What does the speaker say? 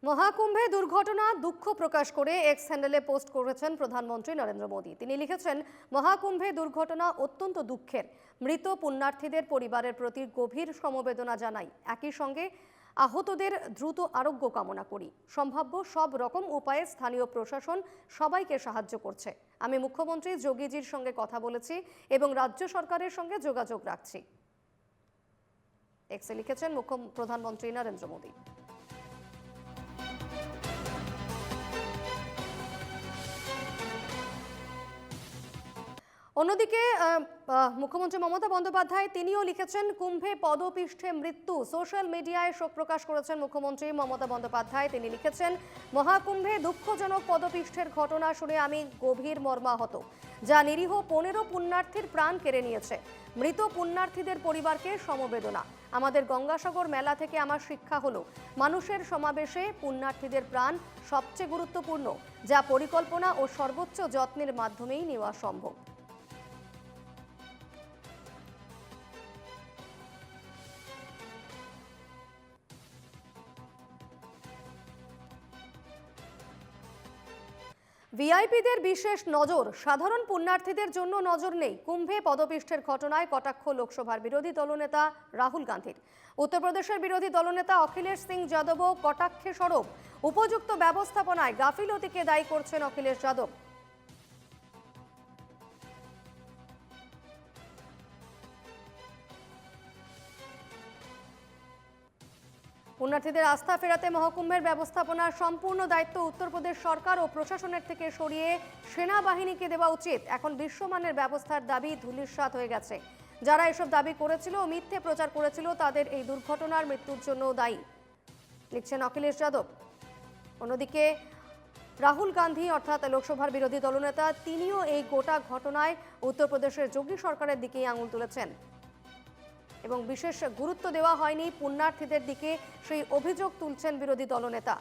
মহাকুম্ভে দুর্ঘটনা দুঃখ প্রকাশ করে এক্স হ্যান্ডেলে পোস্ট করেছেন প্রধানমন্ত্রী নরেন্দ্র মোদী। তিনি লিখেছেন, মহাকুম্ভে দুর্ঘটনা অত্যন্ত দুঃখের। মৃত পুণ্যার্থীদের পরিবারের প্রতি গভীর সমবেদনা জানাই। একই সঙ্গে আহতদের দ্রুত আরোগ্য কামনা করি। সম্ভাব্য সব রকম উপায়ে স্থানীয় প্রশাসন সবাইকে সাহায্য করছে। আমি মুখ্যমন্ত্রী যোগীজির সঙ্গে কথা বলেছি এবং রাজ্য সরকারের সঙ্গে যোগাযোগ রাখছি। এক্সে লিখেছেন প্রধানমন্ত্রী নরেন্দ্র মোদী। অন্যদিকে মুখ্যমন্ত্রী মমতা বন্দ্যোপাধ্যায় তিনিও লিখেছেন, কুম্ভে পদপিষ্ঠে মৃত্যু। সোশ্যাল মিডিয়ায় শোক প্রকাশ করেছেন মুখ্যমন্ত্রী মমতা বন্দ্যোপাধ্যায়। তিনি লিখেছেন, মহাকুম্ভে দুঃখজনক পদপিষ্ঠের ঘটনা শুনে আমি গভীর মর্মাহত, যা নিরীহ 15 পুণ্যার্থীর প্রাণ কেড়ে নিয়েছে। মৃত পুণ্যার্থীদের পরিবারকে সমবেদনা। আমাদের গঙ্গাসাগর মেলা থেকে আমার শিক্ষা হলো, মানুষের সমাবেশে পুণ্যার্থীদের প্রাণ সবচেয়ে গুরুত্বপূর্ণ, যা পরিকল্পনা ও সর্বোচ্চ যত্নের মাধ্যমেই নেওয়া সম্ভব। ভিআইপিদের বিশেষ নজর, সাধারণ পুণ্যার্থীদের জন্য নজর নেই। কুম্ভে পদপিষ্ঠের ঘটনায় কটাক্ষ লোকসভার বিরোধী দলনেতা রাহুল গান্ধীর। উত্তরপ্রদেশের বিরোধী দলনেতা অখিলেশ সিং যাদবও কটাক্ষে সরব। উপযুক্ত ব্যবস্থাপনায় গাফিলতিকে দায়ী করছেন অখিলেশ যাদব। পুণ্যার্থীদের আস্থা ফেরাতে মহাকুম্ভের ব্যবস্থাপনার সম্পূর্ণ দায়িত্ব উত্তরপ্রদেশ সরকার ও প্রশাসনের থেকে সরিয়ে সেনাবাহিনীকে দেওয়া উচিত। এখন বিশ্বমানের ব্যবস্থার দাবি ধূলিসাৎ হয়ে গেছে। যারা এসব দাবি করেছিল ও মিথ্যে প্রচার করেছিল, তাদের এই দুর্ঘটনার মৃত্যুর জন্য দায়ী, লিখছেন অখিলেশ যাদব। অন্যদিকে রাহুল গান্ধী অর্থাৎ লোকসভার বিরোধী দলনেতা, তিনিও এই গোটা ঘটনায় উত্তরপ্রদেশের যোগী সরকারের দিকেই আঙুল তুলেছেন এবং বিশেষ গুরুত্ব দেওয়া হয়নি পুণ্যার্থীদের দিকে, সেই অভিযোগ তুলছেন বিরোধী দলনেতা।